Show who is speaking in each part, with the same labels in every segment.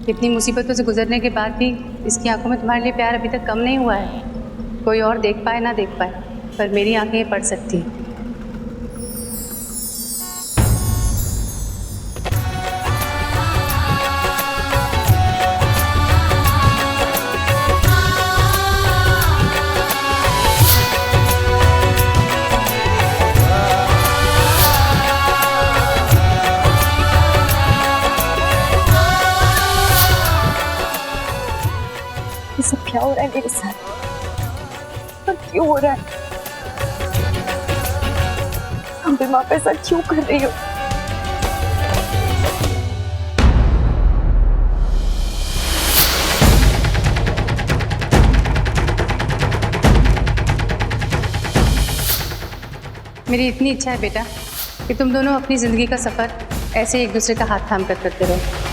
Speaker 1: इतनी मुसीबतों से गुजरने के बाद भी इसकी आंखों में तुम्हारे लिए प्यार अभी तक कम नहीं हुआ है। कोई और देख पाए ना देख पाए, पर मेरी आंखें ये पढ़ सकती हैं।
Speaker 2: ये सब क्या हो रहा है मेरे साथ? और क्यों हो रहा है? हम भी माँ पे ऐसा क्यों कर रही हो?
Speaker 1: मेरी इतनी इच्छा है बेटा कि तुम दोनों अपनी जिंदगी का सफर ऐसे एक दूसरे का हाथ थाम कर करते रहो।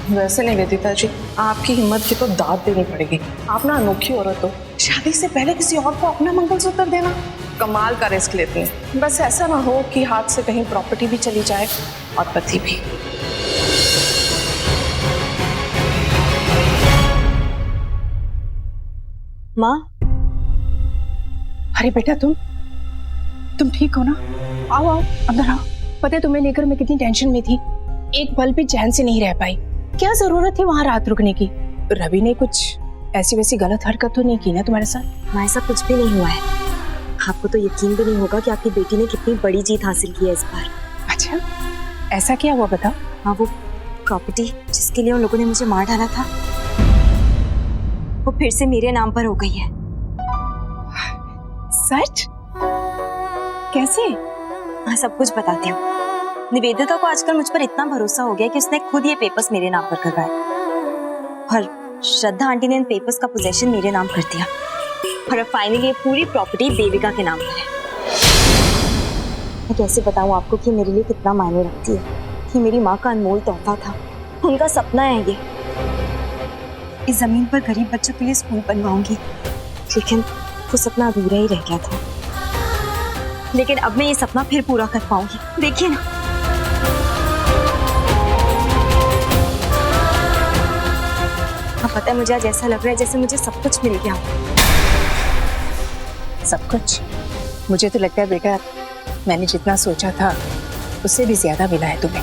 Speaker 3: वैसे नहीं निवेदिता जी, आपकी हिम्मत की तो दाद देनी पड़ेगी। आप ना अनोखी औरत हो, शादी से पहले किसी और को अपना मंगलसूत्र देना कमाल का रिस्क लेती हैं। बस ऐसा ना हो कि हाथ से कहीं प्रॉपर्टी भी चली जाए और पति भी।
Speaker 2: माँ,
Speaker 3: अरे बेटा, तुम ठीक हो ना? आओ आओ अंदर आओ। पता है तुम्हें लेकर मैं कितनी टेंशन में थी, एक पल भी चैन से नहीं रह पाई। क्या जरूरत थी वहां रात रुकने की? रवि ने कुछ ऐसी वैसी गलत हरकत तो नहीं की ना तुम्हारे साथ?
Speaker 2: माँ, ऐसा कुछ भी नहीं हुआ है। आपको तो यकीन भी नहीं होगा कि आपकी बेटी ने कितनी बड़ी जीत हासिल की है इस बार।
Speaker 3: अच्छा, ऐसा क्या हुआ बताओ?
Speaker 2: हाँ, वो प्रॉपर्टी जिसके लिए उन लोगों ने मुझे मार डाला था, वो फिर से मेरे नाम पर हो गई है।
Speaker 3: सच? कैसे?
Speaker 2: हाँ, सब कुछ बताती हूँ। निवेदिता को आजकल मुझ पर इतना भरोसा हो गया कि उसने खुद ये पेपर्स मेरे नाम पर करवाए, और श्रद्धा आंटी ने इन पेपर्स का पोजेशन मेरे नाम कर दिया, और अब फाइनली ये पूरी प्रॉपर्टी देविका के नाम पर है। मैं कैसे बताऊँ आपको कि मेरे लिए कितना मायने रखती है। कि मेरी माँ का अनमोल तोहफा था, उनका सपना है ये। इस जमीन पर गरीब बच्चों के लिए स्कूल बनवाऊंगी, लेकिन वो सपना अधूरा ही रह गया था। लेकिन अब मैं ये सपना फिर पूरा कर पाऊंगी। देखिए ना, अब पता है मुझे आज ऐसा लग रहा है जैसे मुझे सब कुछ मिल गया।
Speaker 3: सब कुछ? मुझे तो लगता है बेटा, मैंने जितना सोचा था उससे भी ज्यादा मिला है तुम्हें।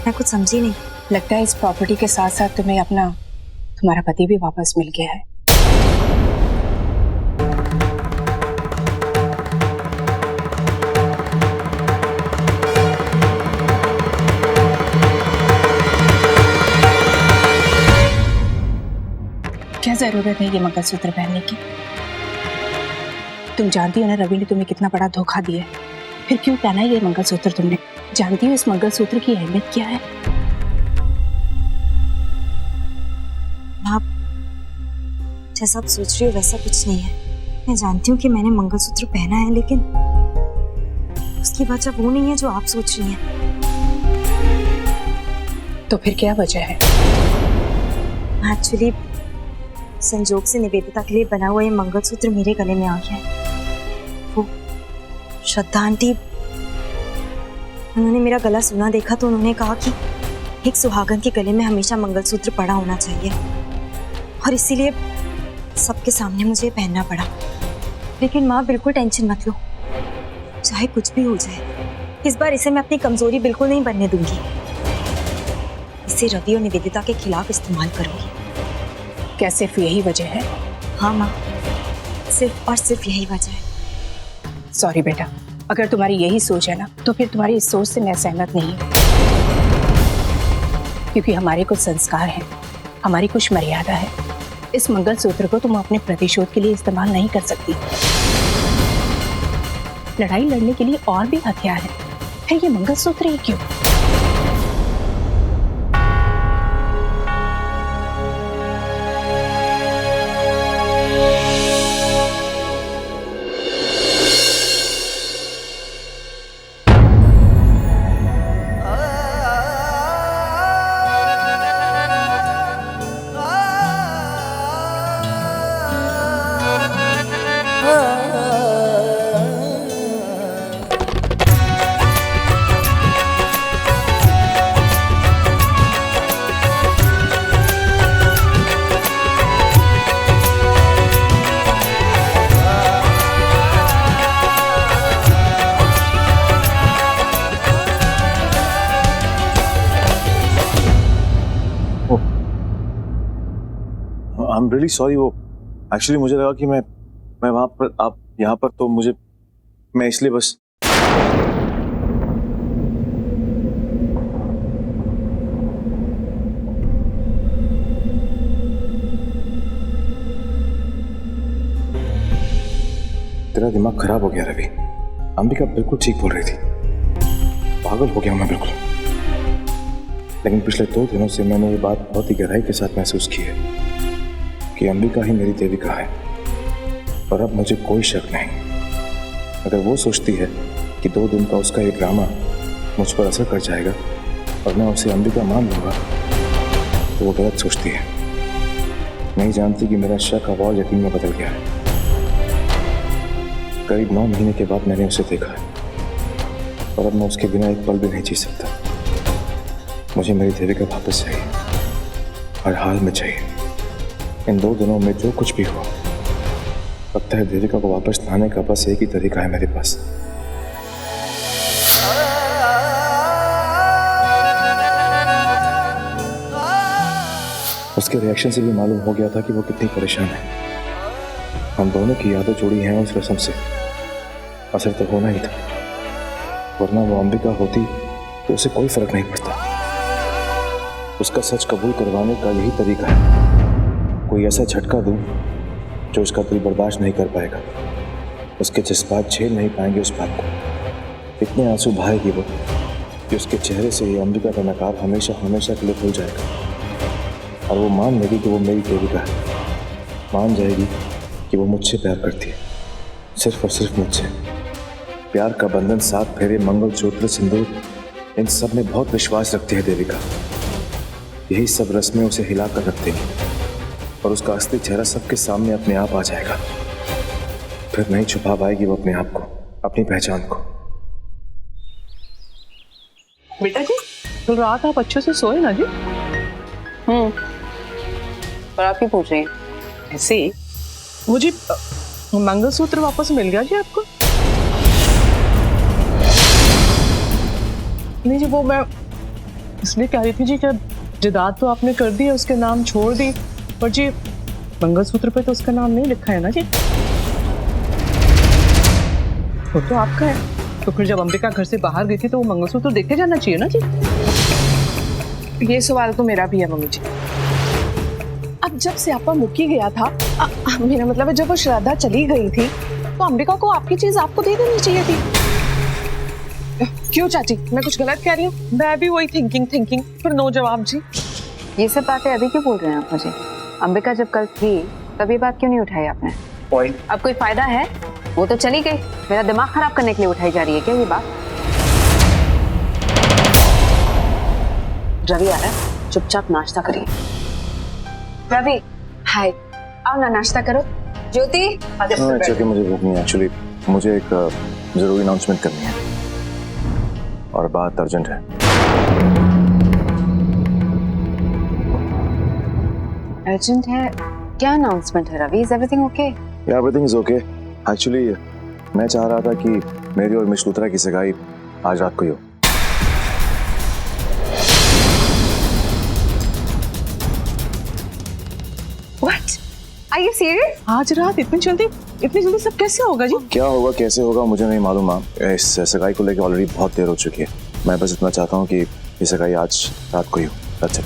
Speaker 2: मैं कुछ समझी नहीं।
Speaker 3: लगता है इस प्रॉपर्टी के साथ साथ तुम्हें तुम्हारा पति भी वापस मिल गया है। क्या जरूरत है ये मंगलसूत्र पहनने की? तुम जानती हो ना रवि ने तुम्हें कितना बड़ा धोखा दिया है, फिर क्यों पहना ये मंगलसूत्र तुमने? जानती हो इस मंगलसूत्र की अहमियत क्या है?
Speaker 2: आप जैसा आप सोच रही हो वैसा कुछ नहीं है। मैं जानती हूँ कि मैंने मंगलसूत्र पहना है, लेकिन उसकी वजह वो नहीं है जो आप सोच रही हैं।
Speaker 3: तो फिर क्या वजह है?
Speaker 2: एक्चुअली संजोग से निवेदिता के लिए बना हुआ ये मंगलसूत्र मेरे गले में आ गया है। वो श्रद्धा आंटी, उन्होंने मेरा गला सुना देखा तो उन्होंने कहा कि एक सुहागन के गले में हमेशा मंगलसूत्र पड़ा होना चाहिए, और इसीलिए सबके सामने मुझे पहनना पड़ा। लेकिन माँ, बिल्कुल टेंशन मत लो, चाहे कुछ भी हो जाए, इस बार इसे मैं अपनी कमजोरी बिल्कुल नहीं बनने दूंगी। इसे रवि और निवेदिता के खिलाफ इस्तेमाल करूंगी।
Speaker 3: क्या सिर्फ यही वजह है?
Speaker 2: हाँ माँ, सिर्फ और सिर्फ यही वजह है।
Speaker 3: सॉरी बेटा, अगर तुम्हारी यही सोच है ना, तो फिर तुम्हारी इस सोच से मैं सहमत नहीं हूँ, क्योंकि हमारे कुछ संस्कार हैं, हमारी कुछ मर्यादा है। इस मंगलसूत्र को तुम अपने प्रतिशोध के लिए इस्तेमाल नहीं कर सकती। लड़ाई लड़ने के लिए और भी हथियार है, फिर ये मंगलसूत्र ही क्यों?
Speaker 4: आई एम रियली सॉरी। वो एक्चुअली मुझे लगा कि मैं वहां पर, आप यहाँ पर, तो मैं इसलिए बस। तेरा दिमाग खराब हो गया रवि। अंबिका बिल्कुल ठीक बोल रही थी, पागल हो गया मैं बिल्कुल। लेकिन पिछले 2 दिनों से मैंने ये बात बहुत ही गहराई के साथ महसूस की है कि अंबिका ही मेरी देविका है। और अब मुझे कोई शक नहीं, अगर वो सोचती है कि 2 दिन का उसका ये ड्रामा मुझ पर असर कर जाएगा और मैं उसे अंबिका मान लूंगा, तो वो गलत सोचती है। नहीं जानती कि मेरा शक अब और यकीन में बदल गया है। करीब 9 महीने के बाद मैंने उसे देखा है और अब मैं उसके बिना एक पल भी नहीं जी सकता। मुझे मेरी देविका वापस चाहिए, हर हाल में चाहिए। इन 2 दिनों में जो कुछ भी हुआ, लगता है देविका को वापस लाने का बस एक ही तरीका है मेरे पास। उसके रिएक्शन से भी मालूम हो गया था कि वो कितनी परेशान है। हम दोनों की यादें जुड़ी हैं उस रस्म से, असर तो होना ही था, वरना वो अंबिका होती तो उसे कोई फर्क नहीं पड़ता। उसका सच कबूल करवाने का यही तरीका है, कोई ऐसा झटका दूं जो उसका दिल बर्दाश्त नहीं कर पाएगा, उसके जज्बात झेल नहीं पाएंगे उस बात को। इतने आंसू बहाएगी वो कि उसके चेहरे से ये अंबिका का नकाब हमेशा हमेशा के लिए भूल जाएगा और वो मान लेगी कि वो मेरी देविका है। मान जाएगी कि वो मुझसे प्यार करती है, सिर्फ और सिर्फ मुझसे। प्यार का बंधन, 7 फेरे, मंगलसूत्र, सिंदूर, इन सब में बहुत विश्वास रखती है देविका। यही सब रस्में उसे हिला कर रख देंगी और उसका असली चेहरा सबके सामने अपने आप आ जाएगा। फिर नहीं छुपा पाएगी वो अपने आप को, अपनी पहचान को।
Speaker 3: बेटा जी, कल रात आप अच्छे से सोए ना जी?
Speaker 1: पर आप ही पूछ रही हैं?
Speaker 3: ऐसे ही। वो जी, मंगलसूत्र वापस मिल गया जी आपको? नहीं जी, वो मैं इसलिए कह रही थी जी कि जायदाद तो आपने कर दी है, उसके नाम छोड़ दी, पर जी मंगलसूत्र पे तो उसका नाम नहीं लिखा है ना जी। वो तो आपका है, तो फिर जब अंबिका घर से बाहर गई थी तो वो मंगलसूत्र देखे जाना चाहिए ना जी। ये सवाल तो मेरा भी है मम्मी जी। अब जब स्यापा मुक्की गया था, मेरा मतलब है जब वो श्रद्धा चली गई थी, तो अंबिका को आपकी चीज आपको दे देनी चाहिए थी। क्यों चाची, मैं कुछ गलत कह रही हूँ? मैं भी वही थिंकिंग, फिर नो जवाब जी।
Speaker 1: ये सब बातें अभी क्यों बोल रहे हैं आप मुझे? अंबिका जब कल थी तब ये बात क्यों नहीं उठाई आपने? अब कोई फायदा है? वो तो चली गई, मेरा दिमाग खराब करने के लिए उठाई जा रही है क्या ये बात? रवि आ रहा है, चुपचाप नाश्ता करिए। रवि, हाय, आओ ना नाश्ता करो। ज्योति,
Speaker 4: अच्छा, मुझे भूख नहीं है एक्चुअली। मुझे एक जरूरी अनाउंसमेंट करनी है और बात अर्जेंट है।
Speaker 1: अर्जेंट है? क्या अनाउंसमेंट है रवि? Is everything okay?
Speaker 4: या एवरीथिंग इज ओके। एक्चुअली मैं चाह रहा था कि मेरी और मिस लूथरा की सगाई आज रात को ही हो।
Speaker 1: What? Are you serious?
Speaker 3: आज रात इतनी जल्दी सब कैसे होगा जी?
Speaker 4: क्या होगा, कैसे होगा, मुझे नहीं मालूम माँ। इस सगाई को लेकर ऑलरेडी बहुत देर हो चुकी है। मैं बस इतना चाहता हूँ कि ये सगाई आज रात को ही हो। That's it.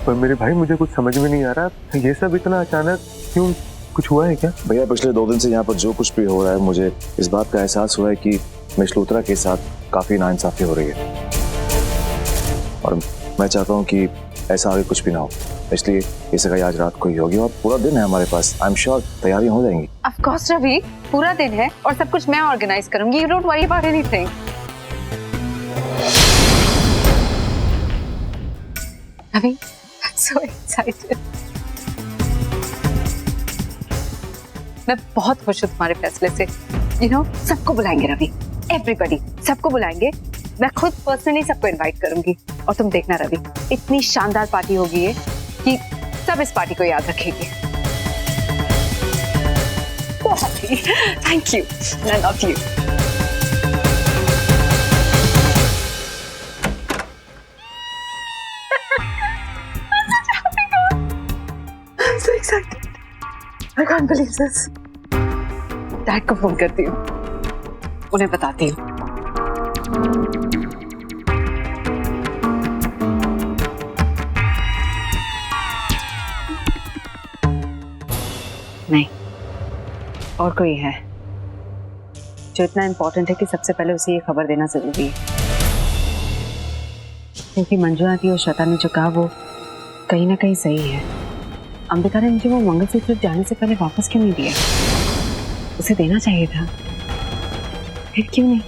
Speaker 5: पर मेरे भाई, मुझे कुछ समझ में नहीं आ रहा, ये सब इतना अचानक क्यों? कुछ हुआ है क्या?
Speaker 4: भैया, पिछले 2 दिन से यहाँ पर जो कुछ भी हो रहा है, मुझे इस बात का एहसास हुआ है कि मिस लूथरा के साथ काफी नाइंसाफी हो रही है और मैं चाहता हूँ कि ऐसा आगे कुछ भी ना हो। इसलिए ये सगाई आज रात को ही होगी और पूरा दिन है हमारे पास। आई एम श्योर तैयारियां हो जाएंगी।
Speaker 1: Of course रवि, पूरा दिन है और सब कुछ मैं ऑर्गेनाइज करूंगी। You don't worry about anything. Ravi, I'm so excited. मैं बहुत खुश हूँ तुम्हारे फैसले से। You know, सबको बुलाएंगे रवि, everybody, सबको बुलाएंगे। मैं खुद पर्सनली सबको इनवाइट करूंगी और तुम देखना रवि, इतनी शानदार पार्टी होगी ये कि सब इस पार्टी को याद रखेंगे। बहुत ही thank you, I love you. I can't believe this. Dad को फोन करती हूँ, उन्हें बताती हूँ। नहीं, और कोई है जो इतना इम्पोर्टेंट है कि सबसे पहले उसे ये खबर देना जरूरी है, क्योंकि मंजू आंटी और श्वेता ने जो कहा वो कहीं ना कहीं सही है। अंबिका ने मुझे वो मंगलसूत्र जाने से पहले वापस क्यों नहीं दिया? उसे देना चाहिए था, फिर क्यों नहीं?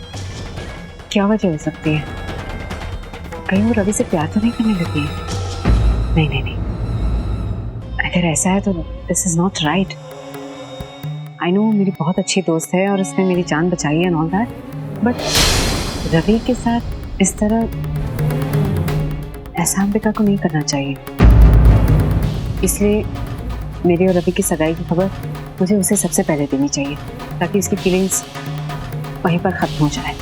Speaker 1: क्या वजह हो सकती है? कहीं वो रवि से प्यार तो नहीं करने लगी है? नहीं नहीं नहीं, अगर ऐसा है तो this is not right. I know मेरी बहुत अच्छी दोस्त है और उसने मेरी जान बचाई है and all that, but Ravi के साथ इस तरह ऐसा अंबिका को नहीं करना चाहिए। इसलिए मेरी और रवि की सगाई की खबर मुझे उसे सबसे पहले देनी चाहिए, ताकि उसकी फीलिंग्स वहीं पर खत्म हो जाए।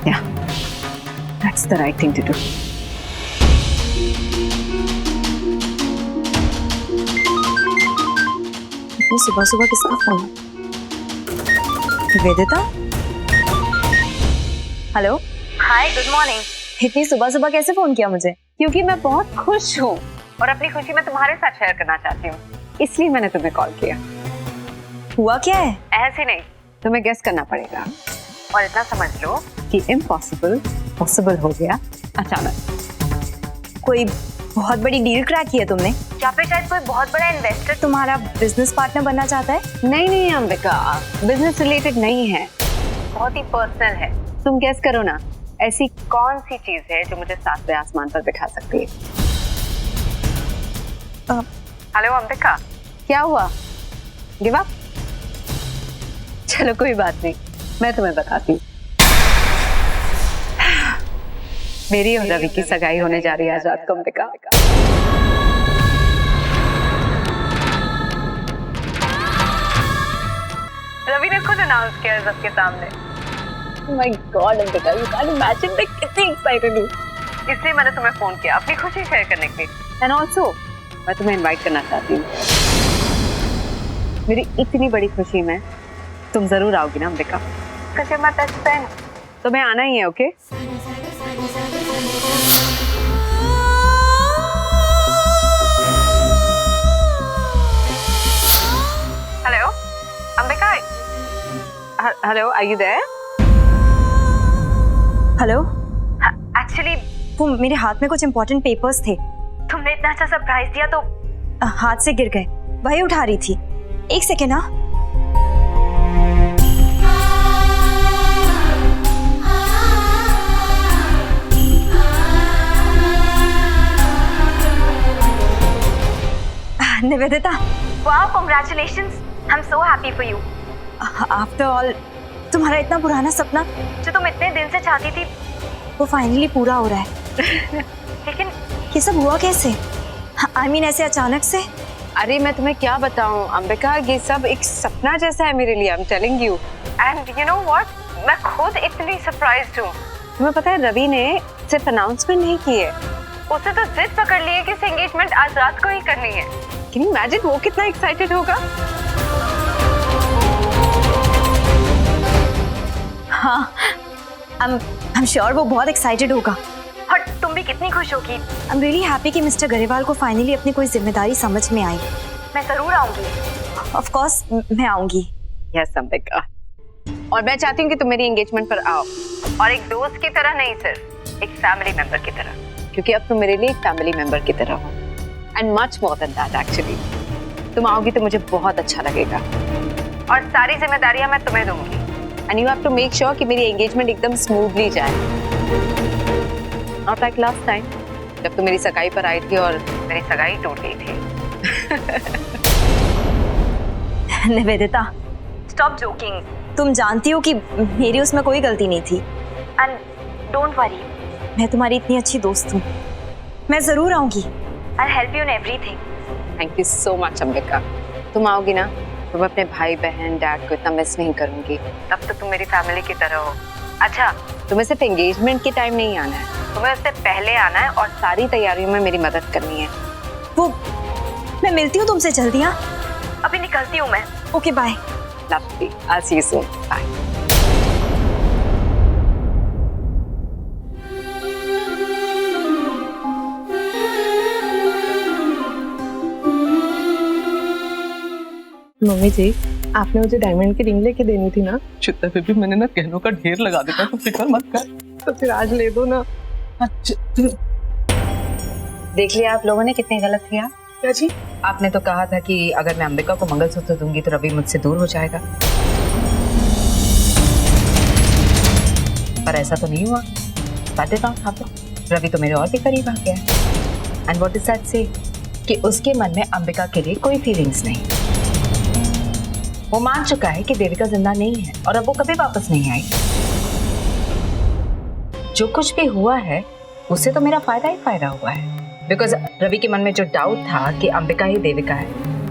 Speaker 1: या that's the right thing to do.
Speaker 2: सुबह सुबह किसका phone? Vedita? Hello, hi, good morning. इतनी सुबह सुबह कैसे फोन किया मुझे?
Speaker 1: क्योंकि मैं बहुत खुश हूँ और अपनी खुशी मैं तुम्हारे साथ शेयर करना चाहती हूँ, इसलिए मैंने तुम्हें कॉल किया।
Speaker 2: हुआ क्या है?
Speaker 1: ऐसे नहीं, तुम्हें गेस करना पड़ेगा और इतना समझ लो कि इम्पॉसिबल पॉसिबल हो गया अचानक।
Speaker 2: कोई बहुत बड़ी डील क्रैक की है तुमने? या फिर शायद कोई बहुत बड़ा इन्वेस्टर तुम्हारा बिजनेस पार्टनर बनना चाहता है?
Speaker 1: नहीं नहीं अंबिका, बिजनेस रिलेटेड नहीं है, बहुत ही पर्सनल है। तुम गेस करो ना, ऐसी कौन सी चीज है जो मुझे सातवें आसमान पर बिठा सकती है? हेलो अंबिका, क्या हुआ? Give up? चलो कोई बात नहीं, मैं तुम्हें बताती हूँ। मेरी और रवि की सगाई होने जा रही है आज रात को अंबिका। रवि ने खुद अनाउंस किया है सबके सामने। My God Ambika, you can't imagine मैं कितनी एक्साइटेड हूँ। इसलिए मैंने तुम्हें फोन किया अपनी खुशी शेयर करने के लिए, एंड ऑल्सो मैं तुम्हें इनवाइट करना चाहती हूँ। मेरी इतनी बड़ी खुशी में तुम जरूर आओगी ना अंबिका? कैसे मैं बेस्ट फ्रेंड, तुम्हें आना ही है। Okay hello Ambika, hello, are you there?
Speaker 2: Hello,
Speaker 3: actually
Speaker 2: वो मेरे हाथ में कुछ इंपॉर्टेंट पेपर्स थे,
Speaker 3: तुमने इतना अच्छा सरप्राइज दिया तो
Speaker 2: हाथ से गिर गए, वही उठा रही थी। एक सेकेंड। हाँ, Nivedita,
Speaker 3: wow, congratulations, I am so happy for you.
Speaker 2: After all तुम्हारा इतना पुराना सपना
Speaker 3: जो तुम इतने दिन से चाहती थी
Speaker 2: वो फाइनली पूरा हो रहा है।
Speaker 3: लेकिन
Speaker 2: ये सब हुआ कैसे? आई मीन ऐसे अचानक से?
Speaker 1: अरे मैं तुम्हें क्या बताऊं अंबिका, ये सब एक सपना जैसा है मेरे लिए, I am telling you. And you know what, मैं खुद इतनी सरप्राइज्ड हूँ। तुम्हें पता है रवि ने सिर्फ अनाउंसमेंट नहीं की है, उसे तो जिद पकड़ ली है कि इसे एंगेजमेंट आज रात को ही करनी है। कैन यू इमेजिन वो कितना एक्साइटेड होगा?
Speaker 2: हाँ, आई एम श्योर वो बहुत एक्साइटेड होगा।
Speaker 3: और तुम भी कितनी खुश होगी।
Speaker 2: आई एम रियली हैप्पी कि मिस्टर गरेवाल को फाइनली अपनी कोई जिम्मेदारी समझ में आई।
Speaker 3: मैं जरूर आऊंगी।
Speaker 2: ऑफ कोर्स मैं आऊंगी।
Speaker 1: यस अंबिका, और मैं चाहती हूँ कि तुम मेरी एंगेजमेंट पर आओ, और एक दोस्त की तरह नहीं, सिर्फ एक फैमिली मेंबर की तरह, क्योंकि अब तुम मेरे लिए एक फैमिली मेंबर की तरह हो, and much more than that actually. तुम आओगी तो मुझे बहुत अच्छा लगेगा, और सारी जिम्मेदारियां मैं तुम्हें दूंगी, and you have to make sure कि मेरी एंगेजमेंट एकदम स्मूथली जाए, नॉट लाइक लास्ट टाइम जब तुम मेरी सगाई पर आई थी और मेरी सगाई टूट गई थी।
Speaker 2: निवेदिता,
Speaker 3: स्टॉप जोकिंग,
Speaker 2: तुम जानती हो कि मेरी उसमें कोई गलती नहीं थी।
Speaker 3: एंड डोंट वरी,
Speaker 2: मैं तुम्हारी इतनी अच्छी दोस्त हूँ, मैं जरूर आऊंगी।
Speaker 3: I help you in everything.
Speaker 1: Thank you so much Ambika. तुम आओगी ना तो मैं अपने भाई बहन डैड को इतना मिस नहीं करूंगी। तब तो तुम मेरी फैमिली की तरह हो। अच्छा, तुम्हें सिर्फ एंगेजमेंट के टाइम नहीं आना है, तुम्हें उससे पहले आना है और सारी तैयारियों में मेरी मदद करनी है।
Speaker 2: वो मैं मिलती हूँ तुमसे जल्दी। हाँ, अभी निकलती हूँ मैं। Okay bye.
Speaker 1: Lovely, I see you soon, bye.
Speaker 3: Mummy ji, आपने मुझे डायमंड की रिंग लेके देनी थी ना। छुट्टा पे भी मैंने ना गहनों का ढेर लगा देता, तो फिक्र मत कर। तो फिर आज ले दो ना।
Speaker 1: देख लिया आप लोगों ने कितने गलत किया।
Speaker 3: क्या जी?
Speaker 1: आपने तो कहा था कि अगर मैं अंबिका को मंगलसूत्र दूंगी तो रवि मुझसे दूर हो जाएगा, पर ऐसा तो नहीं हुआ। बातें तो आप तो रवि तो मेरे और भी करीब आ गया है। एंड व्हाट इज दैट से कि उसके मन में अंबिका के लिए कोई फीलिंग्स नहीं। वो मान चुका है कि देविका जिंदा नहीं है और अब वो कभी वापस नहीं आएगी। जो कुछ भी हुआ है उससे तो मेरा फायदा ही फायदा हुआ है, बिकॉज रवि के मन में जो डाउट था कि अंबिका ही देविका है,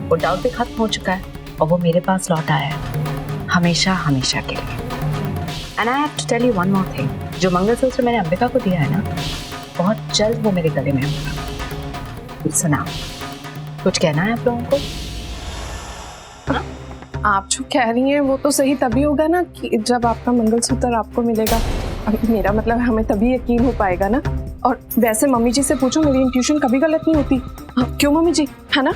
Speaker 1: वो डाउट भी खत्म हो चुका है और वो मेरे पास लौट आया है हमेशा हमेशा के लिए। And I have to tell you one more thing, जो मंगलसूत्र मैंने अंबिका को दिया है ना, बहुत जल्द वो मेरे गले में होगा। सुना, कुछ कहना है आप लोगों को?
Speaker 3: आप जो कह रही हैं वो तो सही तभी होगा ना कि जब आपका मंगलसूत्र आपको मिलेगा। मेरा मतलब हमें तभी यकीन हो पाएगा ना। और वैसे मम्मी जी से पूछो, मेरी इंट्यूशन कभी गलत नहीं होती। क्यों मम्मी जी, है ना?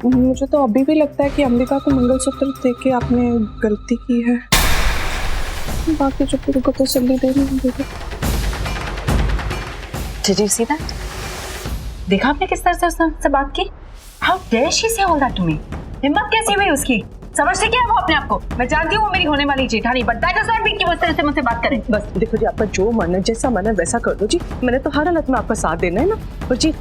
Speaker 3: मुझे तो अभी भी लगता है कि अंबिका को मंगलसूत्र देके आपने गलती की है। बाकी जो पूरी को तसल्ली देनी है।
Speaker 1: Did you see that? देखा आपने किस तरह से उससे बात की? How dare she say all that to me? हिम्मत कैसी हुई उसकी? समझते क्या है वो अपने आप को? मैं जानती हूँ वो मेरी होने वाली जेठानी, but that does not mean कि वो इस तरह से मुझसे बात करे।
Speaker 3: बस देखो जी, आपका जो मन है, जैसा मन है वैसा कर दो जी। मैंने तो हर हालत में आपका साथ देना है ना। और जी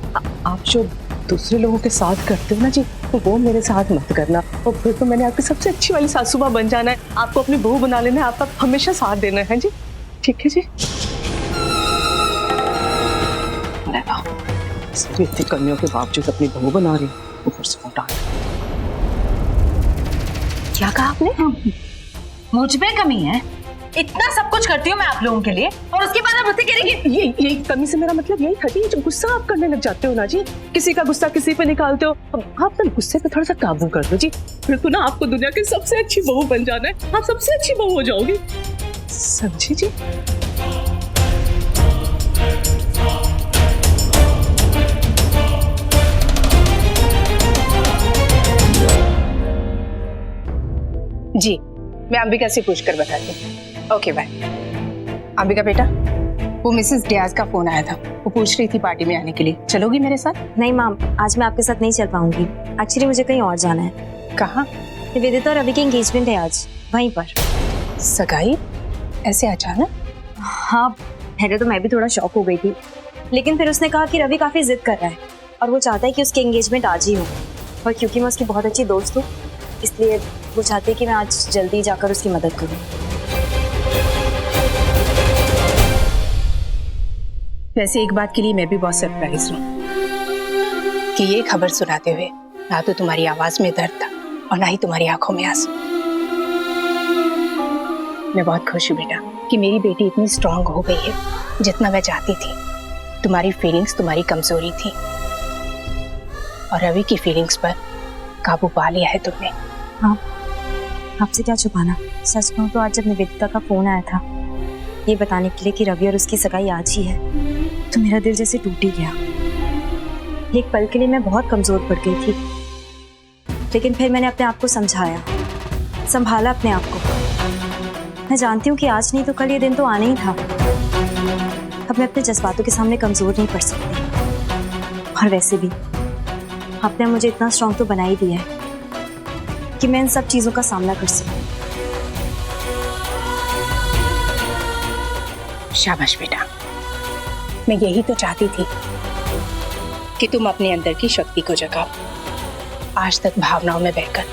Speaker 3: आप जो दूसरे लोगों के साथ करते हो ना जी, तो वो मेरे साथ मत करना। और फिर तो मैंने आपकी सबसे अच्छी वाली सासू माँ बन जाना है, आपको अपनी बहू बना लेना है, आपका हमेशा साथ देना है जी। ठीक है जी? इतनी कमियों के बावजूद अपनी बहू बना रही हूँ, ऊपर से उठा।
Speaker 1: क्या कहा आपने? मुझ में कमी है? इतना सब कुछ करती हूँ मैं आप लोगों के लिए और उसके बाद आप मुझसे कह रही हैं
Speaker 3: ये कमी से मेरा मतलब यही था कि जब गुस्सा आप करने लग जाते हो ना जी, किसी का गुस्सा किसी पे निकालते हो, आप ना गुस्से पे थोड़ा सा काबू कर लो जी। फिर तो ना आपको दुनिया की सबसे अच्छी बहू बन जाना है, आप सबसे अच्छी बहू हो जाओगी। समझी जी? जी मैं अंबिका से पूछ कर बताती हूँ। Okay bye. अंबिका बेटा, वो मिसेस डियाज का फोन आया था, वो पूछ रही थी पार्टी में आने के लिए, चलोगी मेरे साथ?
Speaker 2: नहीं मैम, आज मैं आपके साथ नहीं चल पाऊंगी। एक्चुअली मुझे कहीं और जाना है।
Speaker 3: कहाँ?
Speaker 2: निवेदिता और रवि की एंगेजमेंट है आज, वहीं पर।
Speaker 3: सगाई? ऐसे अचानक?
Speaker 2: हाँ, पहले तो मैं भी थोड़ा शॉक हो गई थी, लेकिन फिर उसने कहा कि रवि काफी जिद कर रहा है और वो चाहता है कि उसकी एंगेजमेंट आज ही हो। और क्योंकि मैं उसकी बहुत अच्छी दोस्त हूँ, इसलिए वो चाहती है कि मैं आज जल्दी जाकर उसकी मदद करूँ।
Speaker 3: वैसे एक बात के लिए मैं भी बहुत सरप्राइज हूँ कि ये खबर सुनाते हुए ना तो तुम्हारी आवाज में दर्द था और ना ही तुम्हारी आंखों में आंसू। मैं बहुत खुश हूँ बेटा कि मेरी बेटी इतनी स्ट्रांग हो गई है जितना मैं चाहती थी। तुम्हारी फीलिंग्स तुम्हारी कमजोरी थी और रवि की फीलिंग्स पर काबू पा लिया है तुमने।
Speaker 2: हाँ, आपसे क्या छुपाना। सच कहूँ तो आज जब निवेदिता का फोन आया था ये बताने के लिए कि रवि और उसकी सगाई आज ही है, तो मेरा दिल जैसे टूट ही गया। एक पल के लिए मैं बहुत कमजोर पड़ गई थी, लेकिन फिर मैंने अपने आप को समझाया, संभाला अपने आप को। मैं जानती हूँ कि आज नहीं तो कल ये दिन तो आना ही था। अब मैं अपने जज्बातों के सामने कमजोर नहीं पड़ सकती। और वैसे भी आपने मुझे इतना स्ट्रांग तो बना ही दिया है कि मैं इन सब चीजों का सामना कर सकूं।
Speaker 3: शाबाश बेटा, मैं यही तो चाहती थी कि तुम अपने अंदर की शक्ति को जगाओ। आज तक भावनाओं में बहकर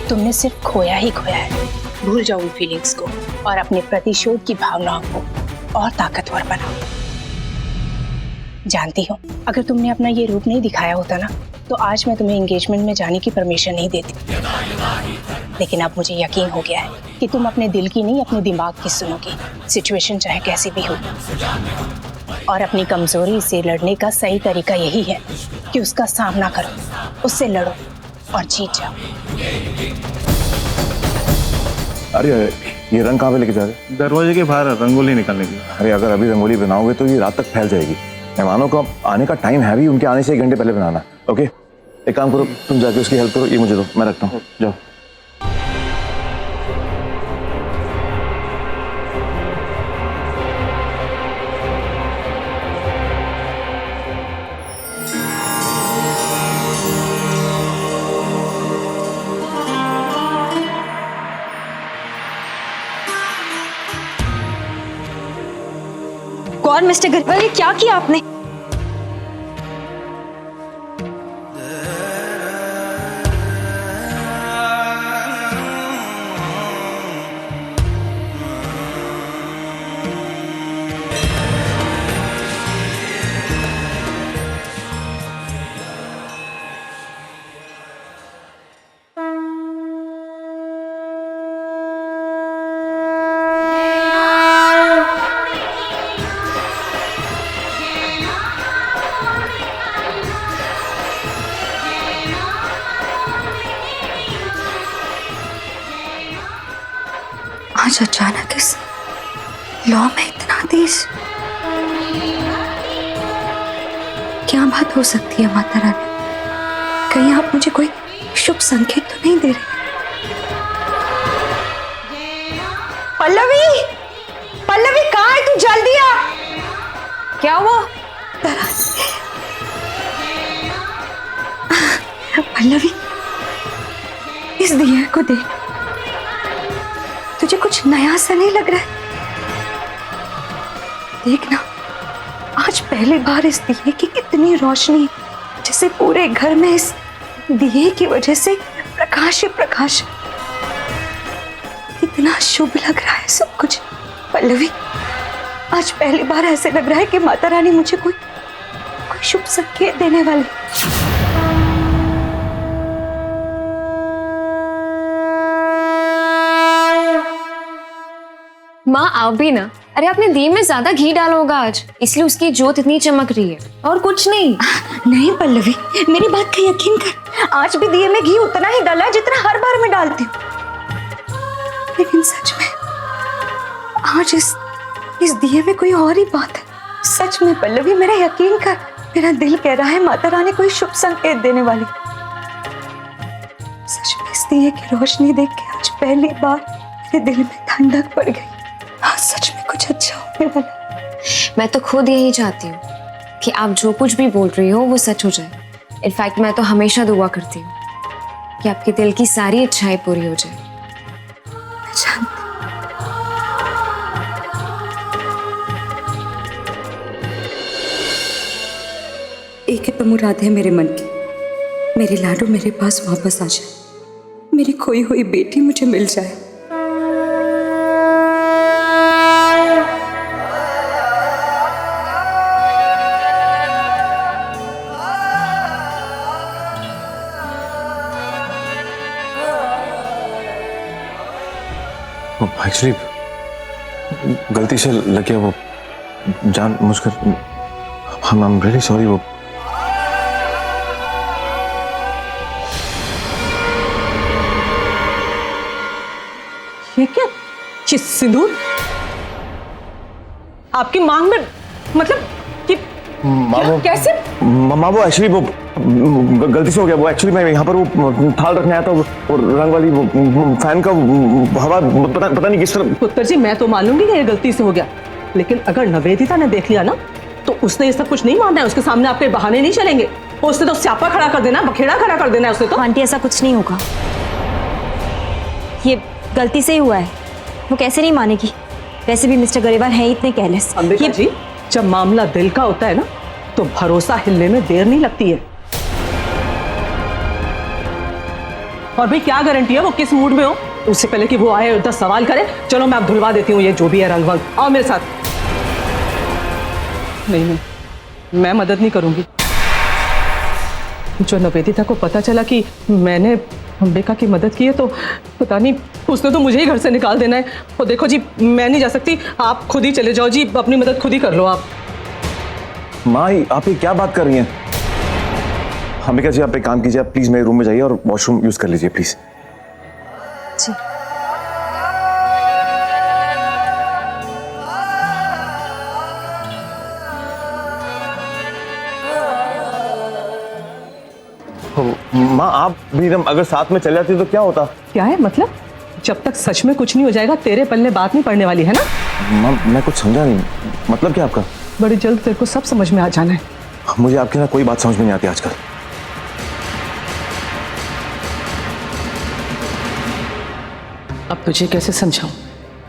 Speaker 3: तुमने सिर्फ खोया ही खोया है। भूल जाओ उन फीलिंग्स को और अपने प्रतिशोध की भावनाओं को और ताकतवर बनाओ। जानती हो, अगर तुमने अपना ये रूप नहीं दिखाया होता ना, तो आज मैं तुम्हें एंगेजमेंट में जाने की परमिशन नहीं देती। लेकिन अब मुझे यकीन हो गया है कि तुम अपने दिल की नहीं अपने दिमाग की सुनोगी, सिचुएशन चाहे कैसी भी हो। और अपनी कमजोरी से लड़ने का सही तरीका यही है कि उसका सामना करो, उससे लड़ो और जीत जाओ।
Speaker 4: अरे ये रंग कहाँ पे लेके जा रहे?
Speaker 5: दरवाजे के बाहर रंगोली निकालने की।
Speaker 4: अरे अगर अभी रंगोली बनाओगे तो ये रात तक फैल जाएगी। मेहमानों को आने का टाइम है भी, उनके आने से 1 घंटे पहले बनाना। ओके, एक काम करो, तुम जाके उसकी हेल्प करो, ये मुझे दो, मैं रखता हूँ, जाओ।
Speaker 2: कौन मिस्टर गरिवाल, ये क्या किया आपने? आज अचानक इस लॉ में इतना तेज, क्या बात हो सकती है माता रानी? कहीं आप मुझे कोई शुभ संकेत तो नहीं दे रहे? पल्लवी, पल्लवी कहाँ है तू? जल्दी आ। क्या हुआ? पल्लवी, इस दिए को देख, तुझे कुछ नया सा नहीं लग रहा है? देखना, आज पहली बार इस दिए की कितनी रोशनी, जैसे पूरे घर में इस दिए की वजह से प्रकाश ही प्रकाश। कितना शुभ लग रहा है सब कुछ। पल्लवी, आज पहली बार ऐसे लग रहा है कि माता रानी मुझे कोई शुभ संकेत देने वाली।
Speaker 6: माँ आप भी ना। अरे आपने दिए में ज्यादा घी डाला होगा आज, इसलिए उसकी जोत इतनी चमक रही है, और कुछ नहीं।
Speaker 2: नहीं पल्लवी, मेरी बात का यकीन कर, आज भी दिए में घी उतना ही डाला है जितना हर बार मैं डालती हूँ। लेकिन सच में आज इस दिए में कोई और ही बात है। सच में पल्लवी, मेरा यकीन कर, मेरा दिल कह रहा है माता रानी कोई शुभ संकेत देने वाली। सच में इस दिए की रोशनी देख के आज पहली बार मेरे दिल में ठंडक पड़ गई। आज सच में कुछ अच्छा होने वाला।
Speaker 6: मैं तो खुद यही चाहती हूँ कि आप जो कुछ भी बोल रही हो वो सच हो जाए। इनफैक्ट मैं तो हमेशा दुआ करती हूँ कि आपके दिल की सारी इच्छाएं पूरी हो जाए।
Speaker 2: मैं जानती एक ही तो मुराद है मेरे मन की, मेरे लाडू मेरे पास वापस आ जाए, मेरी खोई हुई बेटी मुझे मिल जाए।
Speaker 4: एक्चुअली गलती से लग गया, वो जान मुझकर। I am really sorry. वो
Speaker 3: ये क्या? ये सिंदूर आपकी मांग में, मतलब कि कैसे?
Speaker 4: माँ वो एक्चुअली वो गलती से हो गया। वो एक्चुअली मैं यहाँ पर वो थाल रखने आया था, और रंग वाली वो फैन का हवा पता नहीं किस तरह।
Speaker 7: पुत्र जी, मैं तो मान लूंगी कि ये गलती से हो गया, लेकिन अगर नवेदिता ने देख लिया ना तो उसने ये सब कुछ नहीं मानना है। उसके सामने आपके बहाने नहीं चलेंगे। उसने तो स्यापा खड़ा कर देना, बखेड़ा खड़ा कर देना है उसने तो।
Speaker 2: आंटी, ऐसा कुछ नहीं होगा, ये गलती से ही हुआ है। वो कैसे नहीं मानेगी? वैसे भी मिस्टर गरेवाल है इतने केयरलेस।
Speaker 7: अंबिका जी, जब मामला दिल का होता है ना तो भरोसा हिलने में देर नहीं लगती है। और भाई क्या गारंटी है वो किस मूड में हो? उससे पहले कि वो आए 10 सवाल करे। चलो मैं अब धुलवा देती हूँ ये जो भी है रंग वंग। आओ मेरे साथ। नहीं नहीं, मैं मदद नहीं करूंगी। जो नवेदिता को पता चला कि मैंने अंबिका की मदद की है तो पता नहीं, उसने तो मुझे ही घर से निकाल देना है। और देखो जी, मैं नहीं जा सकती, आप खुद ही चले जाओ जी, अपनी मदद खुद ही कर लो आप।
Speaker 4: माँ, आप ये क्या बात कर रही हैं? अंबिका जी आप एक काम कीजिए, आप प्लीज मेरे रूम में जाइए और वॉशरूम यूज कर लीजिए प्लीज।
Speaker 2: जी।
Speaker 4: माँ आप भी एकदम अगर साथ में चले जाती तो क्या होता?
Speaker 7: क्या है मतलब? जब तक सच में कुछ नहीं हो जाएगा तेरे पल्ले बात नहीं पड़ने वाली है ना?
Speaker 4: माँ मैं कुछ समझा नहीं, मतलब क्या आपका?
Speaker 7: बड़ी जल्द तेरे को सब समझ में आ जाना है।
Speaker 4: मुझे आपके साथ कोई बात समझ में नहीं आती आजकल।
Speaker 7: अब तुझे कैसे समझाऊं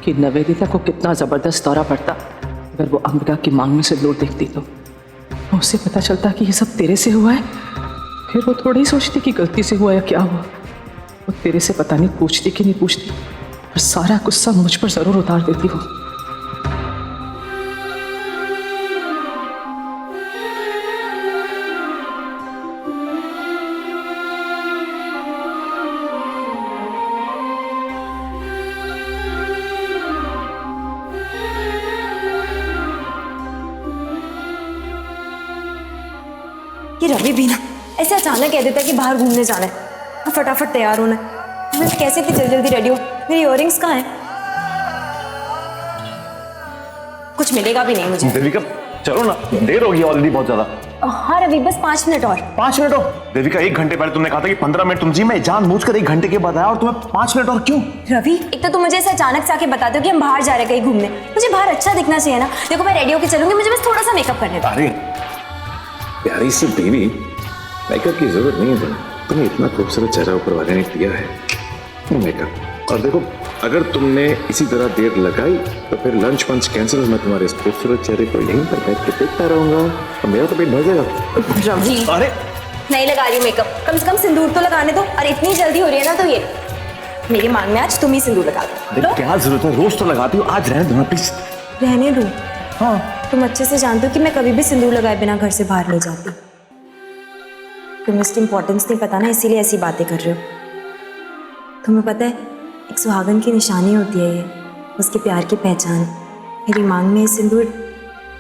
Speaker 7: कि निवेदिता को कितना जबरदस्त दौरा पड़ता अगर वो अंबिका की मांग में से सिंदूर देखती तो उससे पता चलता कि ये सब तेरे से हुआ है। फिर वो थोड़ी ही सोचती कि गलती से हुआ या क्या हुआ। वो तेरे से पता नहीं पूछती कि नहीं पूछती, पर सारा गुस्सा मुझ पर जरूर उतार देती वो।
Speaker 2: ये रवि भी ना ऐसे अचानक कह देता है कि बाहर घूमने जाना है और फटाफट तैयार होना है। मैं कैसे इतनी जल्दी जल्दी रेडी हूँ? मेरी इयररिंग्स कहाँ हैं? कुछ मिलेगा भी नहीं मुझे।
Speaker 4: देविका चलो ना, देर होगी ऑलरेडी बहुत ज्यादा।
Speaker 2: हाँ रवि, बस 5 मिनट और।
Speaker 4: 5 मिनट और? देविका 1 घंटे पहले तुमने कहा था कि 15 मिनट तुम जी, मैं जानबूझकर 1 घंटे के बाद आया और तुम्हें 5 मिनट और क्यों?
Speaker 2: रवि एक तो तुम मुझे ऐसे अचानक से आके बता दो कि हम बाहर जा रहे हैं कहीं घूमने। मुझे बाहर अच्छा दिखना चाहिए ना। देखो मैं रेडी होकर चलूंगी, मुझे बस थोड़ा सा मेकअप करने दो।
Speaker 4: अरे प्यारी सी बेबी, मेकअप की जरूरत नहीं है तुम्हें इतना खूबसूरत चेहरा ऊपर वाले ने दिया है मेकअप। और देखो अगर तुमने इसी तरह देर लगाई तो फिर लंच पंच कैंसिल। मैं तुम्हारे इस खूबसूरत चेहरे को यहीं पर बैठ के देखता रहूंगा और मेरा तो पेट भर जाएगा।
Speaker 2: रवि
Speaker 4: अरे
Speaker 2: नहीं लगा रही हूँ मेकअप, कम से कम सिंदूर तो लगाने दो। और इतनी जल्दी हो रही है ना तो ये मेरी मांग में आज तुम ही सिंदूर लगा दो।
Speaker 4: अरे क्या जरूरत है, रोज तो लगाती हूँ, आज रहने दो ना प्लीज।
Speaker 2: रहने दो?
Speaker 4: हाँ
Speaker 2: तुम अच्छे से जानते हो कि मैं कभी भी सिंदूर लगाए बिना घर से बाहर नहीं जाती। तुम्हें इसकी इम्पोर्टेंस नहीं पता ना, इसीलिए ऐसी बातें कर रहे हो। तुम्हें पता है एक सुहागन की निशानी होती है ये, उसके प्यार की पहचान। मेरी मांग में ये सिंदूर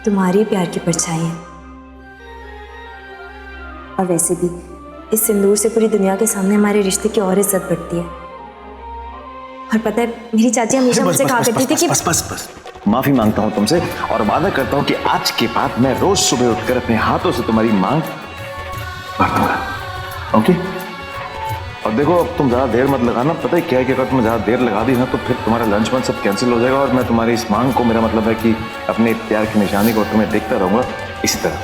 Speaker 2: तुम्हारे प्यार की परछाई है। और वैसे भी इस सिंदूर से पूरी दुनिया के सामने हमारे रिश्ते की और इज्जत बढ़ती है। और पता है मेरी चाची हमेशा मुझसे कहा करती थी कि
Speaker 4: बस माफी मांगता हूँ तुमसे और वादा करता हूँ कि आज के बाद मैं रोज सुबह उठकर अपने हाथों से तुम्हारी मांग भर दूंगा। ओके? और देखो अब तुम ज्यादा देर मत लगाना। पता है क्या है कि अगर तुम ज्यादा देर लगा दी ना तो फिर तुम्हारा लंच मंच सब कैंसिल हो जाएगा और मैं तुम्हारी इस मांग को, मेरा मतलब है कि अपने प्यार की निशानी को तुम्हें देखता रहूंगा इसी तरह।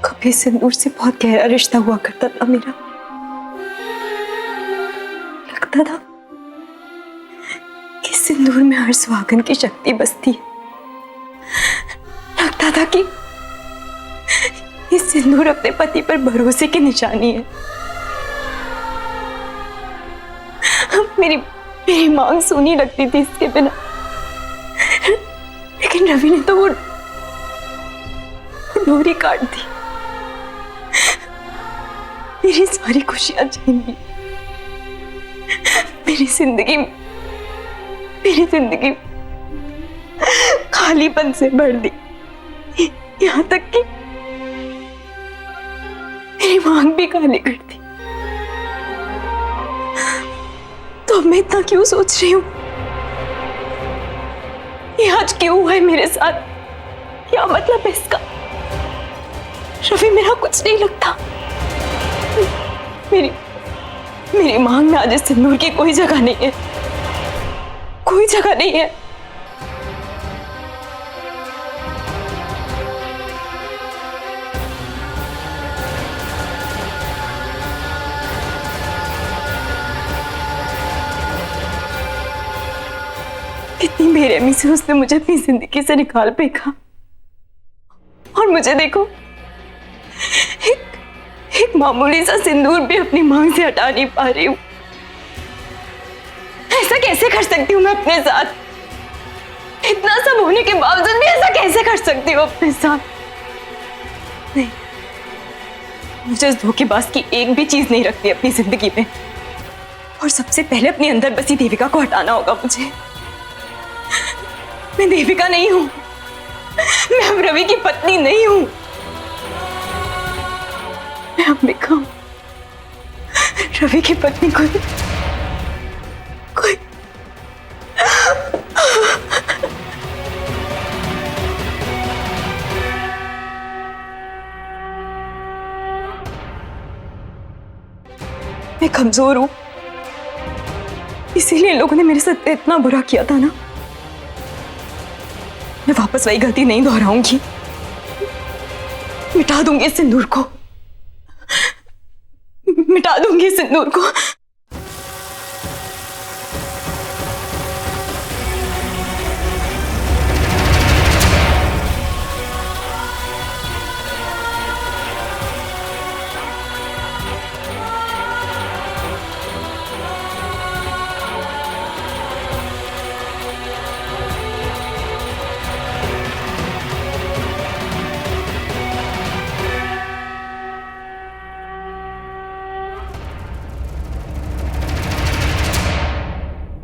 Speaker 2: कभी सिंदूर से बहुत गहरा रिश्ता हुआ करता था मेरा। लगता था कि सिंदूर में हर सुहागन की शक्ति बसती है। लगता था कि ये सिंदूर अपने पति पर भरोसे की निशानी है। मेरी मांग सुनी लगती थी इसके बिना। लेकिन रवि ने तो वो डोरी काट दी, मेरी सारी खुशियां छीन ली। मेरी जिंदगी खालीपन से भर दी। यहाँ तक कि मेरी मांग भी खाली कर दी। तो मैं इतना क्यों सोच रही हूँ? ये आज क्यों हुआ है मेरे साथ? क्या मतलब है इसका? रवि मेरा कुछ नहीं लगता। मेरी मांग में आज इस सिंदूर की कोई जगह नहीं है, कोई जगह नहीं है। कितनी बेरहमी से उसने मुझे अपनी जिंदगी से निकाल फेंका और मुझे देखो एक मामूली सा सिंदूर भी अपनी मांग से हटा नहीं पा रही हूँ। ऐसा कैसे कर सकती हूँ मैं अपने साथ? इतना सब होने के बावजूद भी ऐसा कैसे कर सकती हूँ अपने साथ? नहीं, मुझे इस धोखेबाज की एक भी चीज नहीं रखती अपनी जिंदगी में। और सबसे पहले अपने अंदर बसी देविका को हटाना होगा मुझे। मैं देविका नहीं हूं, मैं अब रवि की पत्नी नहीं हूं। मैं अंबिका हूं, रवि की पत्नी। कोई मैं कमजोर हूं, इसीलिए लोगों ने मेरे साथ इतना बुरा किया था ना। मैं वापस वही गलती नहीं दोहराऊंगी। मिटा दूंगी इस सिंदूर को, मिटा दूंगी इस सिंदूर को।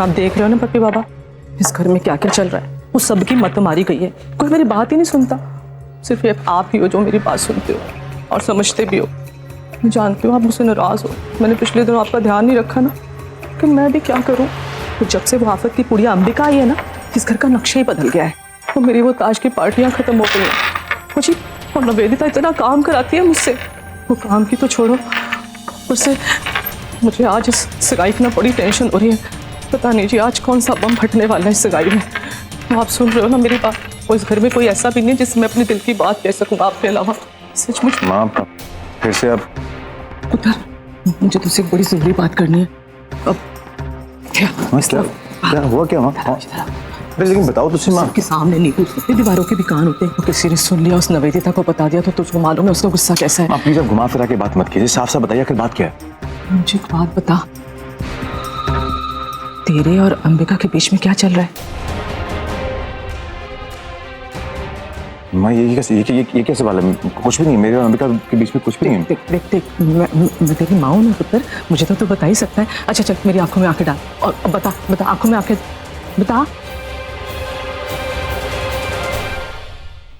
Speaker 7: आप देख रहे हो ना पप्पी बाबा, इस घर में क्या क्या चल रहा है। वो सबकी मत मारी गई है, कोई मेरी बात ही नहीं सुनता। सिर्फ ये आप ही हो जो मेरी बात सुनते हो और समझते भी हो। मैं जानती हूँ आप मुझसे नाराज हो, मैंने पिछले दिनों आपका ध्यान नहीं रखा ना, कि मैं भी क्या करूँ। तो जब से वो आफत की पुड़िया अंबिका आई है ना, इस घर का नक्शा ही बदल गया है। तो मेरी वो ताज की पार्टियाँ खत्म हो गई हैं मुझे, और नवेदिता इतना काम कराती है मुझसे। वो काम की तो छोड़ो, उससे मुझे आज इस सगाई की ना बड़ी टेंशन हो रही है। पता नहीं जी आज कौन सा बम फटने वाला है इस सगाई में। तो आप सुन रहे हो ना मेरी बात, और इस घर में कोई ऐसा भी नहीं जिससे मैं अपने दिल की बात कह सकूँ आपके अलावा। सचमुच
Speaker 4: माँ फिर से अब
Speaker 7: पुत्र, मुझे तुझसे बड़ी जरूरी बात करनी है। अब
Speaker 4: क्या हुआ क्या माँ? लेकिन बताओ तुझसे माँ।
Speaker 7: के सामने नहीं पूछ सकते, दीवारों के भी कान होते हैं। तो किसी ने सुन लिया, उस नवेदिता को बता दिया तो तुझको मालूम है उसका गुस्सा कैसा है।
Speaker 4: माँ प्लीज अब घुमा फिरा के बात मत कीजिए, साफ साफ बताइए आखिर बात क्या है।
Speaker 7: मुझे एक बात बता, तेरे और अंबिका के बीच में क्या चल रहा है?
Speaker 4: माँ ये कैसे वाला है? कुछ भी नहीं, मेरे और अंबिका के बीच में कुछ भी नहीं है।
Speaker 7: देख मैं तेरी माँ हूँ ना पुत्र, मुझे तो बता ही सकता है। अच्छा चल मेरी आंखों में आंखें डाल और अब बता आंखों में आंखें बता।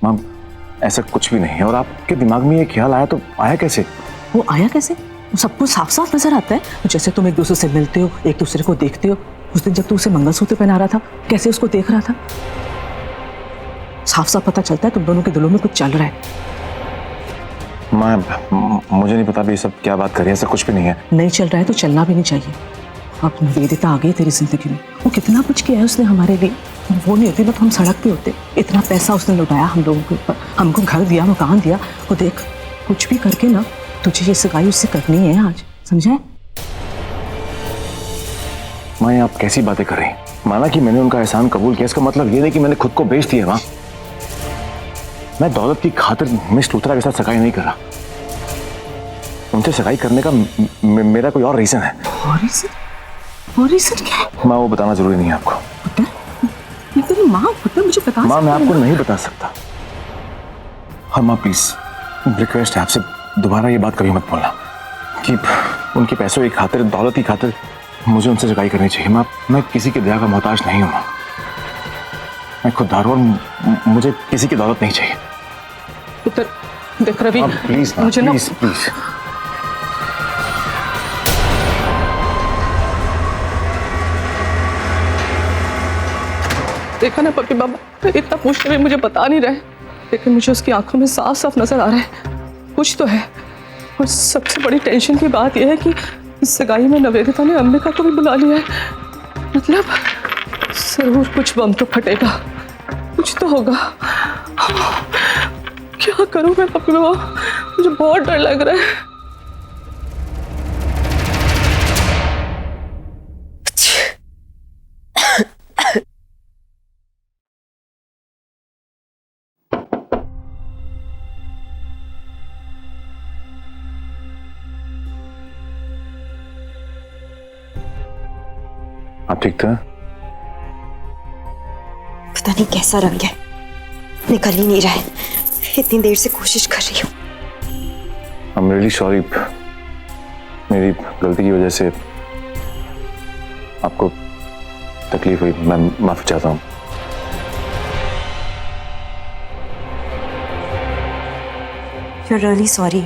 Speaker 4: माँ ऐसा कुछ भी नहीं है, और आपके दिमाग में ये ख्याल आया तो आया कैसे?
Speaker 7: वो आया कैसे? वो सबको साफ साफ नजर आता है। जैसे तुम एक दूसरे से मिलते हो, एक दूसरे को देखते हो। उस दिन जब तू उसे मंगलसूत्र पहना रहा था, कैसे उसको देख रहा था, साफ साफ पता चलता है तुम दोनों के दिलों में कुछ चल रहा है।
Speaker 4: माँ मुझे नहीं पता भी ये सब क्या बात कर रही है, ऐसा कुछ भी नहीं है।
Speaker 7: नहीं चल रहा है तो चलना भी नहीं चाहिए। अब निवेदिता आ गई तेरी जिंदगी में, वो कितना कुछ किया है उसने हमारे लिए। वो नहीं होती ना तो हम सड़क पे होते। इतना पैसा उसने लुटाया हम लोगों के ऊपर, हमको घर दिया, मकान दिया। वो देख कुछ भी करके ना तुझे ये सगाई उससे करनी है आज, समझा?
Speaker 4: माँ आप कैसी बातें कर रही हैं? माना कि मैंने उनका एहसान कबूल किया, इसका मतलब ये नहीं कि मैंने खुद को बेच दिया। माँ मैं दौलत की खातिर मिस लूथरा के साथ सगाई नहीं कर रहा। उनसे सगाई करने का मेरा कोई और रीजन है।
Speaker 7: और रीजन क्या है?
Speaker 4: माँ वो बताना जरूरी नहीं है आपको।
Speaker 7: पुत्र, मैं तेरी माँ पुत्र, मुझे बता।
Speaker 4: माँ मैं आपको नहीं बता सकता। हाँ माँ प्लीज रिक्वेस्ट है आपसे, दोबारा ये बात कभी मत बोलना कि उनके पैसों की खातिर, दौलत की खातिर मुझे उनसे सगाई करनी चाहिए। माँ मैं किसी की दया का मोहताज नहीं हूँ। मैं खुददार हूँ और मुझे किसी की दौलत नहीं चाहिए।
Speaker 7: पुत्र देख रवि,
Speaker 4: प्लीज
Speaker 7: मुझे ना
Speaker 4: प्लीज
Speaker 7: देखा ना पप्पी बाबा, इतना पूछते हुए मुझे बता नहीं रहे, लेकिन मुझे उसकी आंखों में साफ साफ नजर आ रहा है कुछ तो है। और सबसे बड़ी टेंशन की बात यह है कि इस सगाई में नवेदिता ने अंबिका को भी बुला लिया है। मतलब जरूर कुछ बम तो फटेगा, कुछ तो होगा। क्या करूं मैं पप्पी बाबा, मुझे बहुत डर लग रहा है।
Speaker 4: आप ठीक थे?
Speaker 2: पता नहीं कैसा रंग है, निकल ही नहीं रहा है। इतनी देर से कोशिश कर रही हूँ।
Speaker 4: आई एम रियली सॉरी, मेरी गलती की वजह से आपको तकलीफ हुई, मैं माफी चाहता हूँ।
Speaker 2: You're really sorry.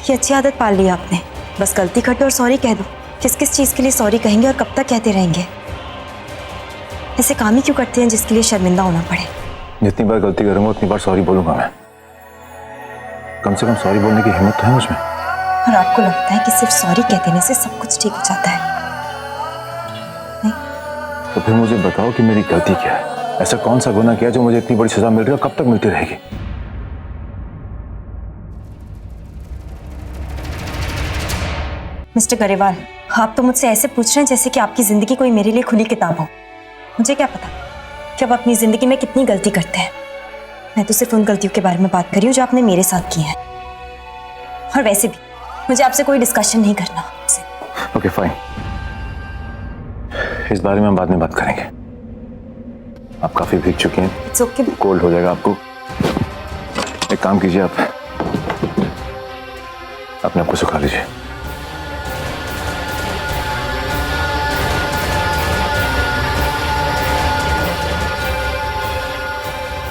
Speaker 2: ये अच्छी आदत पाल ली आपने, बस गलती कर दो और सॉरी कह दो। किस किस चीज़ के लिए सॉरी कहेंगे और कब तक कहते रहेंगे? ऐसे काम ही क्यों करते हैं जिसके लिए शर्मिंदा होना पड़े?
Speaker 4: जितनी बार गलती करूंगा उतनी बार सॉरी बोलूंगा मैं। कम से कम सॉरी बोलने की हिम्मत तो है मुझमें।
Speaker 2: और आपको लगता है कि सिर्फ सॉरी कह देने से सब कुछ ठीक हो जाता है?
Speaker 4: तो फिर मुझे बताओ कि मेरी गलती क्या है? ऐसा कौन सा गुनाह किया जो मुझे इतनी बड़ी सजा मिल रही है और कब तक मिलती रहेगी?
Speaker 2: मिस्टर गरेवाल, आप तो मुझसे ऐसे पूछ रहे हैं जैसे कि आपकी जिंदगी कोई मेरे लिए खुली किताब हो। मुझे क्या पता कि आप अपनी जिंदगी में कितनी गलती करते हैं। मैं तो सिर्फ उन गलतियों के बारे में बात कर रही हूँ जो आपने मेरे साथ की हैं। और वैसे भी मुझे आपसे कोई डिस्कशन नहीं करना।
Speaker 4: ओके फाइन, इस बारे में हम बाद में बात करेंगे। आप काफी भीग चुके हैं।
Speaker 2: It's okay.
Speaker 4: कोल्ड हो जाएगा आपको। एक काम कीजिए, आप अपने आप को सुखा लीजिए।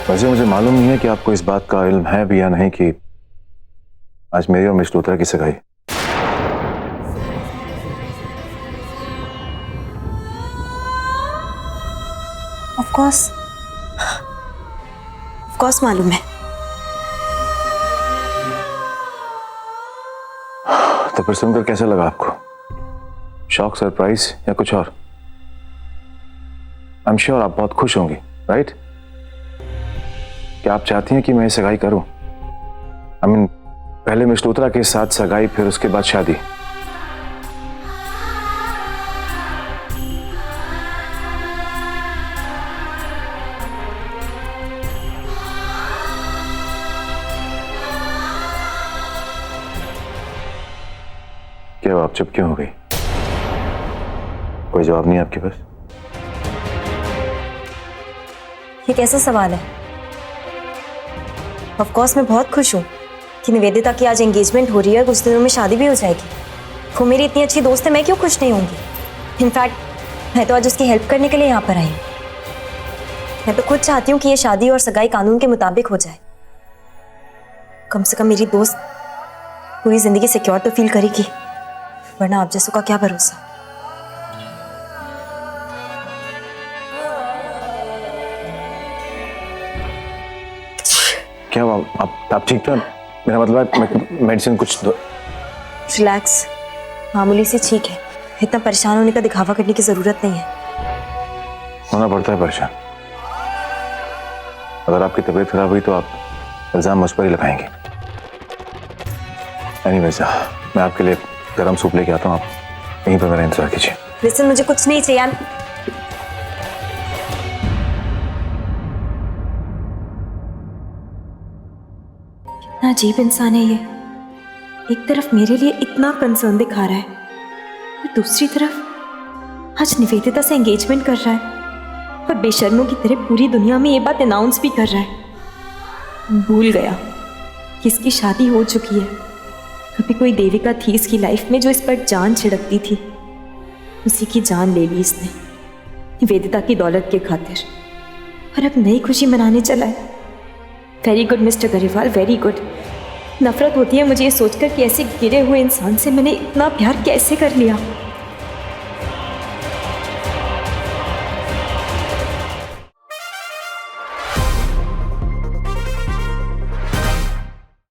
Speaker 4: वैसे मुझे मालूम नहीं है कि आपको इस बात का इल्म है भी या नहीं कि आज मेरी और मिस लूथरा की सगाई।
Speaker 2: ऑफ कोर्स मालूम है।
Speaker 4: तो फिर सुनकर कैसा लगा आपको? शॉक, सरप्राइज या कुछ और? आई एम श्योर आप बहुत खुश होंगी, राइट? क्या आप चाहती हैं कि मैं सगाई करूं? आई मीन, पहले मिस लूथरा के साथ सगाई, फिर उसके बाद शादी। क्या आप चुप क्यों हो गई? कोई जवाब नहीं आपके पास?
Speaker 2: ये कैसा सवाल है? ऑफ कोर्स मैं बहुत खुश हूँ कि निवेदिता की आज एंगेजमेंट हो रही है, कुछ दिनों में शादी भी हो जाएगी। वो मेरी इतनी अच्छी दोस्त है, मैं क्यों खुश नहीं होंगी? इनफैक्ट मैं तो आज उसकी हेल्प करने के लिए यहाँ पर आई हूँ। मैं तो खुद चाहती हूँ कि ये शादी और सगाई कानून के मुताबिक हो जाए। कम से कम मेरी दोस्त पूरी जिंदगी सिक्योर तो फील करेगी, वरना आप जैसों का क्या भरोसा।
Speaker 4: क्या आप ठीक तो? मेरा मतलब है मेडिसिन कुछ दो।
Speaker 2: रिलैक्स, मामूली सी छींक है, इतना परेशान होने का दिखावा करने की जरूरत नहीं है।
Speaker 4: होना पड़ता है परेशान। अगर आपकी तबीयत खराब हुई तो आप इल्जाम मुझ पर ही लगाएंगे। एनीवेज, मैं आपके लिए गरम सूप लेके आता हूँ, आप यहीं पर मेरा इंतजार कीजिए।
Speaker 2: लिसन, मुझे कुछ नहीं चाहिए। कितना अजीब इंसान है ये। एक तरफ मेरे लिए इतना कंसर्न दिखा रहा है और दूसरी तरफ आज निवेदिता से एंगेजमेंट कर रहा है और बेशर्मों की तरह पूरी दुनिया में ये बात अनाउंस भी कर रहा है। भूल गया कि इसकी शादी हो चुकी है। कभी कोई देविका थी इसकी लाइफ में जो इस पर जान छिड़कती थी, उसी की जान ले ली इसने निवेदिता की दौलत के खातिर, और अब नई खुशी मनाने चला है। Very good mister Grewal, very good. नफरत होती है मुझे ये सोचकर कि ऐसे गिरे हुए इंसान से मैंने इतना प्यार कैसे कर लिया।